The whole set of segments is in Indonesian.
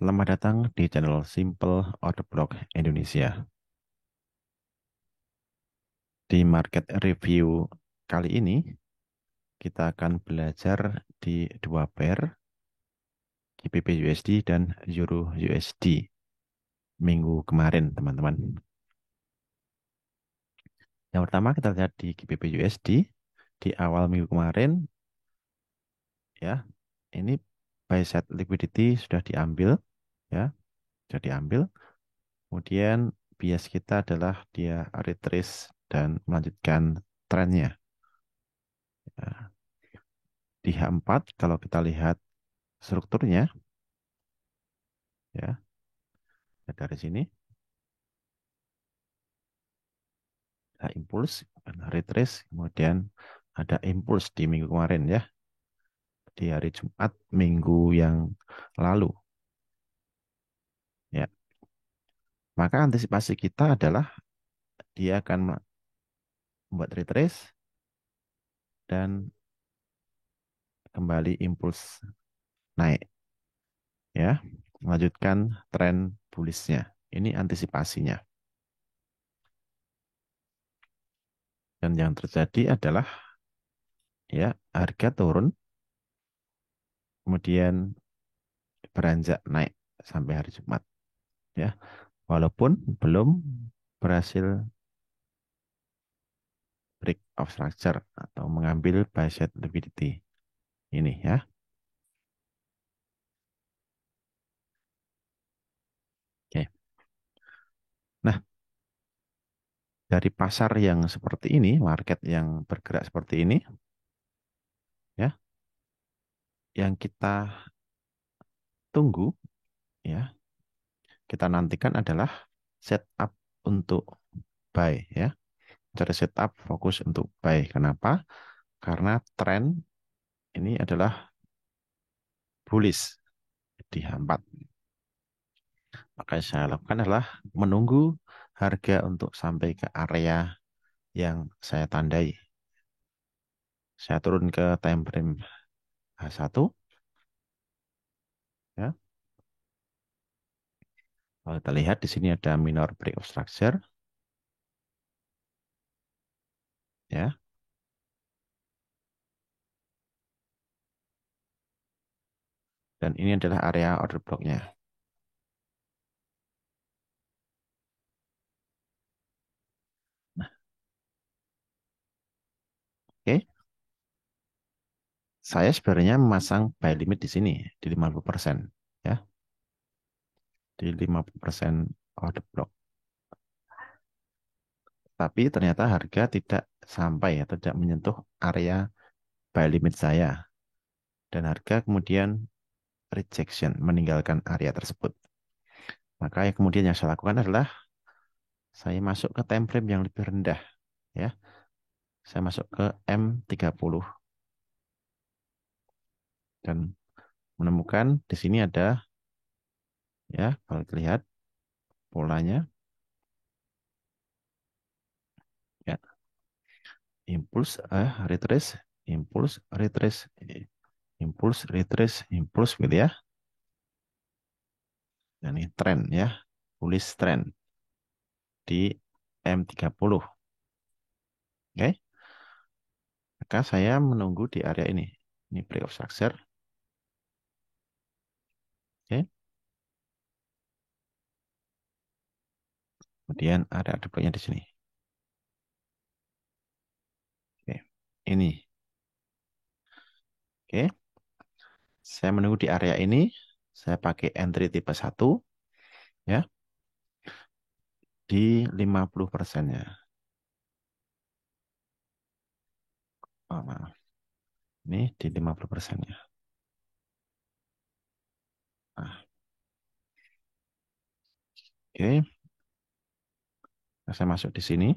Selamat datang di channel Simple Order Block Indonesia. Di market review kali ini, kita akan belajar di dua pair, GBP USD dan Euro USD minggu kemarin, teman-teman. Yang pertama kita lihat di GBP USD di awal minggu kemarin, ya, ini buy side liquidity sudah diambil, ya, sudah diambil. Kemudian bias kita adalah dia retrace dan melanjutkan trennya. Ya. Di H4 kalau kita lihat strukturnya, ya, dari sini ada impuls, ada retrace, kemudian ada impuls di minggu kemarin, ya, di hari Jumat minggu yang lalu, ya. Maka antisipasi kita adalah dia akan membuat retrace dan kembali impuls naik, ya, melanjutkan tren bullishnya. Ini antisipasinya. Dan yang terjadi adalah, ya, harga turun, kemudian beranjak naik sampai hari Jumat, ya, walaupun belum berhasil break of structure atau mengambil buy side liquidity ini, ya. Oke. Nah, dari pasar yang seperti ini, market yang bergerak seperti ini, ya, yang kita tunggu, ya, kita nantikan adalah setup untuk buy, ya. Cari setup fokus untuk buy. Kenapa? Karena tren ini adalah bullish di H4. Maka yang saya lakukan adalah menunggu harga untuk sampai ke area yang saya tandai. Saya turun ke time frame H1, ya. Kalau kita lihat di sini ada minor break of structure, ya. Dan ini adalah area order blocknya. Nah, oke. Saya sebenarnya memasang buy limit di sini di 50%, ya. Di 50% order block. Tapi ternyata harga tidak sampai atau tidak menyentuh area buy limit saya. Dan harga kemudian rejection, meninggalkan area tersebut. Maka yang kemudian yang saya lakukan adalah saya masuk ke time frame yang lebih rendah, ya. Saya masuk ke M30 dan menemukan di sini ada, ya, kalau dilihat polanya, ya, impuls, retrace, impuls, retrace, impuls, retrace, impuls, gitu, ya. Dan ini tren, ya, bullish trend di M30. Oke. Maka saya menunggu di area ini. Ini break of structure. Oke. Kemudian ada deploynya di sini. Oke. Ini. Oke. Saya menunggu di area ini. Saya pakai entry tipe 1, ya, di 50%-nya. Oh, maaf. Ini di 50%-nya. Nah, oke. Nah, saya masuk di sini.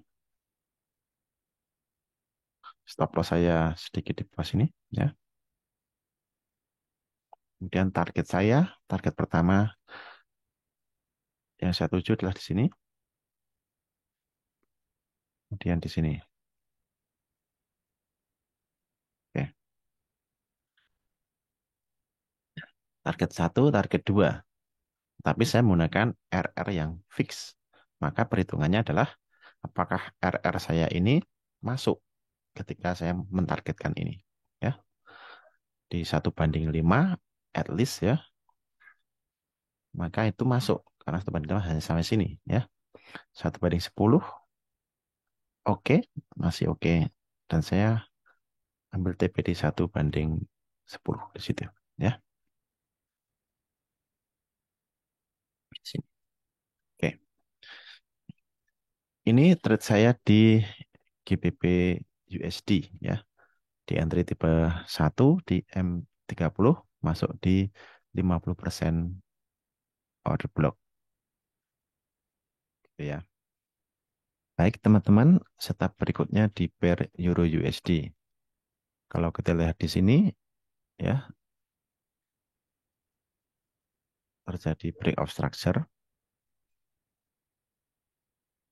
Stop loss saya sedikit di bawah sini, ya. Kemudian target pertama yang saya tuju adalah di sini. Kemudian di sini. Oke. Target 1, target 2. Tapi saya menggunakan RR yang fix. Maka perhitungannya adalah apakah RR saya ini masuk ketika saya mentargetkan ini. Ya, di 1:5 at least ya, maka itu masuk karena 1:5 hanya sampai sini ya. 1:10 oke, masih oke. Dan saya ambil TP di 1:10 di situ ya. Di sini. Oke. Ini trade saya di GBP USD ya. Di entry tipe 1 di M30 masuk di 50% order block gitu ya. Baik teman-teman, setup berikutnya di pair Euro USD. Kalau kita lihat di sini ya, terjadi break of structure.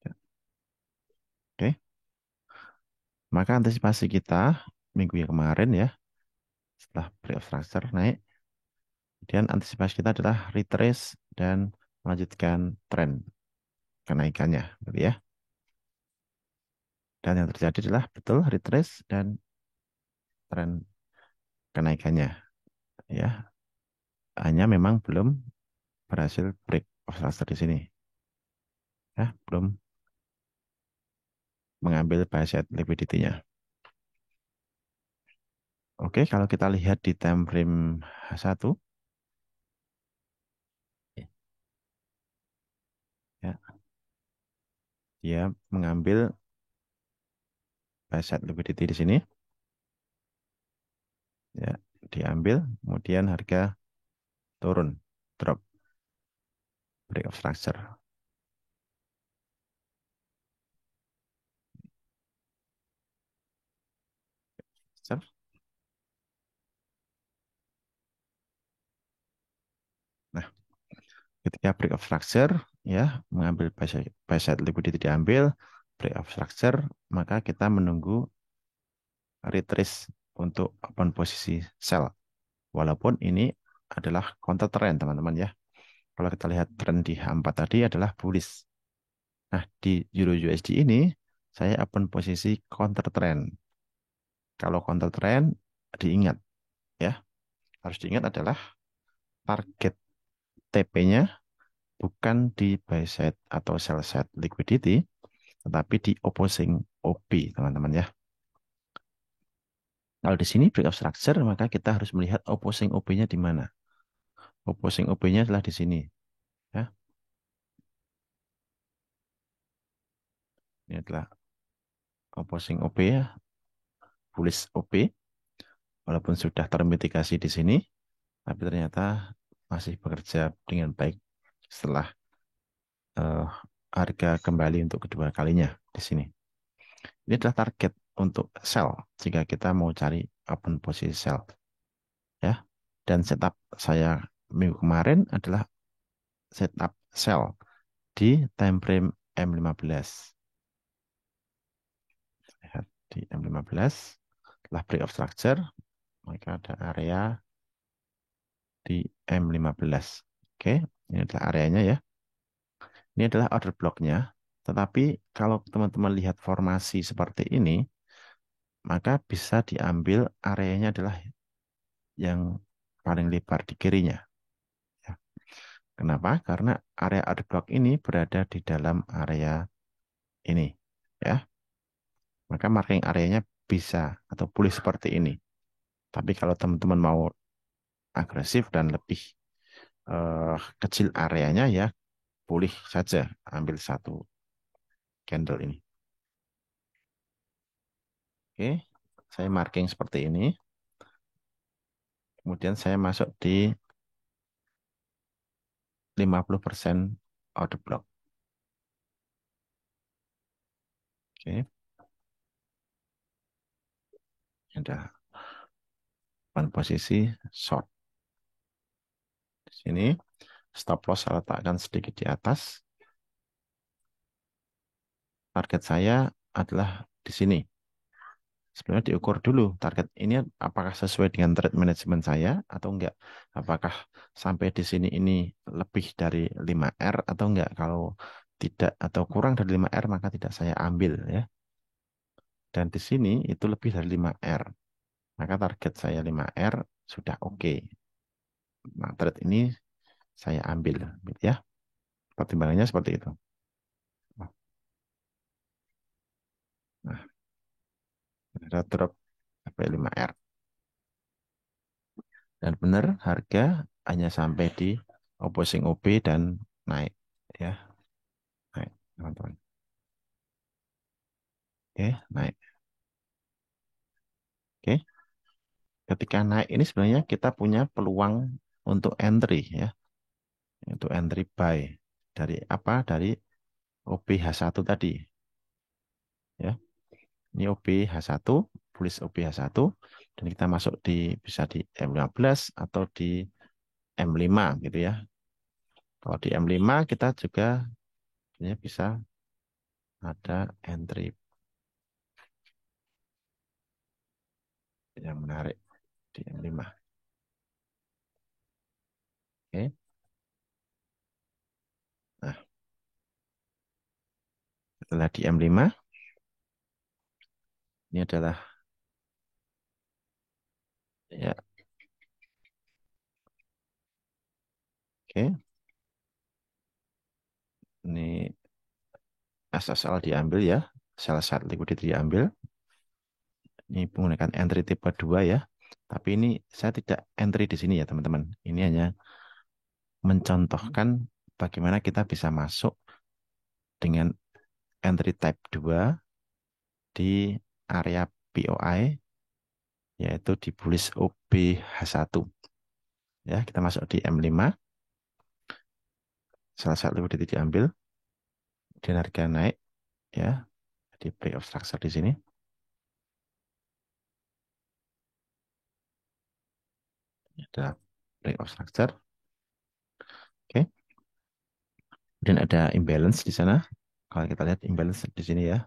Ya, oke, maka antisipasi kita minggu yang kemarin ya, setelah break of structure naik, kemudian antisipasi kita adalah retrace dan melanjutkan tren kenaikannya, gitu ya. Dan yang terjadi adalah betul retrace dan tren kenaikannya, ya. Hanya memang belum berhasil break of structure di sini, ya, belum mengambil buy side liquidity-nya. Oke, kalau kita lihat di time frame H1, ya, dia mengambil buy side liquidity di sini, ya, diambil, kemudian harga turun, drop, break of structure. Nah, ketika break of structure, ya, mengambil buy side liquidity diambil, break of structure, maka kita menunggu retrace untuk open posisi sell. Walaupun ini adalah counter trend, teman-teman ya. Kalau kita lihat tren di H4 tadi adalah bullish. Nah, di Euro USD ini saya open posisi counter trend. Kalau counter trend diingat ya, harus diingat adalah target TP-nya bukan di buy side atau sell side liquidity, tetapi di opposing OP, teman-teman ya. Kalau di sini break of structure, maka kita harus melihat opposing OP-nya di mana. Opposing OP-nya adalah di sini. Ya, ini adalah opposing OP ya, bullish OP. Walaupun sudah termitigasi di sini, tapi ternyata masih bekerja dengan baik setelah eh, harga kembali untuk kedua kalinya di sini. Ini adalah target untuk sell jika kita mau cari open posisi sell ya. Dan setup saya minggu kemarin adalah setup sell di time frame M15. Lihat di M15 setelah break of structure maka ada area di M15. Oke, ini adalah areanya ya. Ini adalah order blocknya. Tetapi kalau teman-teman lihat formasi seperti ini, maka bisa diambil areanya adalah yang paling lebar di kirinya. Ya. Kenapa? Karena area order block ini berada di dalam area ini. Ya, maka marking areanya bisa atau boleh seperti ini. Tapi kalau teman-teman mau agresif dan lebih kecil areanya ya, boleh saja ambil satu candle ini. Oke, saya marking seperti ini. Kemudian saya masuk di 50% order block. Oke, ada posisi short. Di sini stop loss saya letakkan sedikit di atas. Target saya adalah di sini. Sebenarnya diukur dulu target ini apakah sesuai dengan trade management saya atau enggak. Apakah sampai di sini ini lebih dari 5R atau enggak. Kalau tidak atau kurang dari 5R maka tidak saya ambil ya. Dan di sini itu lebih dari 5R. Maka target saya 5R sudah oke. Nah, trade ini saya ambil gitu ya. Pertimbangannya seperti itu. Nah, ada drop sampai 5R. Dan benar harga hanya sampai di opposing OB dan naik ya, naik teman-teman. Oke, naik. Oke, ketika naik ini sebenarnya kita punya peluang untuk entry ya, untuk entry buy dari apa? Dari OBH1 tadi ya. Ini OBH1, bullish OBH1 dan kita masuk di bisa di M15 atau di M5 gitu ya. Kalau di M5 kita juga sebenarnya bisa ada entry yang menarik di M5. Oke. Nah, setelah di M5, ini adalah ya, oke. Ini SSL diambil ya, sell side liquidity diambil. Ini menggunakan entry tipe 2 ya. Tapi ini saya tidak entry di sini ya, teman-teman. Ini hanya mencontohkan bagaimana kita bisa masuk dengan entry type 2 di area POI, yaitu di bullish OBH1. Ya, kita masuk di M5, salah satu liquidity diambil, dan harga naik ya, di break of structure di sini. Ini adalah break of structure. Oke. Kemudian ada imbalance di sana. Kalau kita lihat imbalance di sini ya,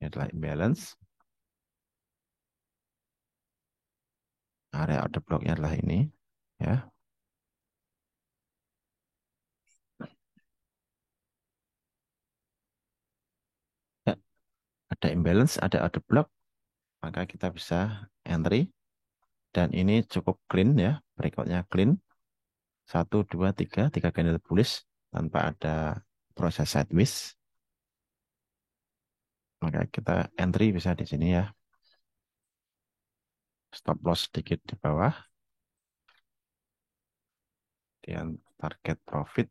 ini adalah imbalance. Area order blocknya adalah ini, ya. Ya, ada imbalance, ada order block, maka kita bisa entry. Dan ini cukup clean ya, breakoutnya clean. Satu, dua, tiga, tiga candle bullish tanpa ada proses sideways. Maka kita entry bisa di sini ya. Stop loss sedikit di bawah. Dan target profit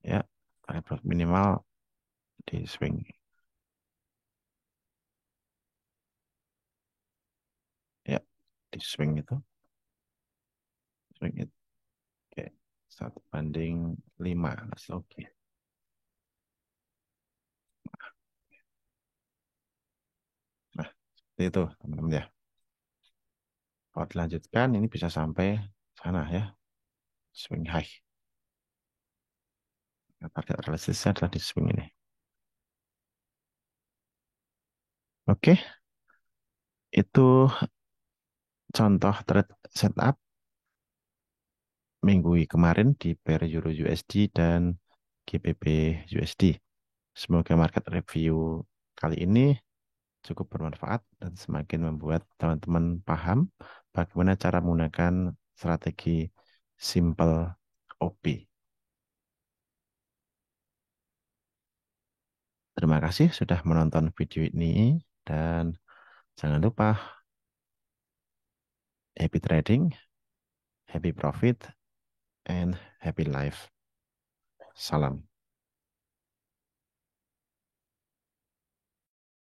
ya, target profit minimal di swing ya, di swing itu, swing itu. Oke, 1 banding 5. Oke. Nah, seperti itu teman-teman ya. Kalau dilanjutkan ini bisa sampai sana ya, swing high. Nah, target realistisnya adalah di swing ini. Oke, itu contoh trade setup minggu kemarin di pair Euro USD dan GBP USD. Semoga market review kali ini cukup bermanfaat dan semakin membuat teman-teman paham bagaimana cara menggunakan strategi simple OP. Terima kasih sudah menonton video ini dan jangan lupa happy trading, happy profit, and happy life. Salam.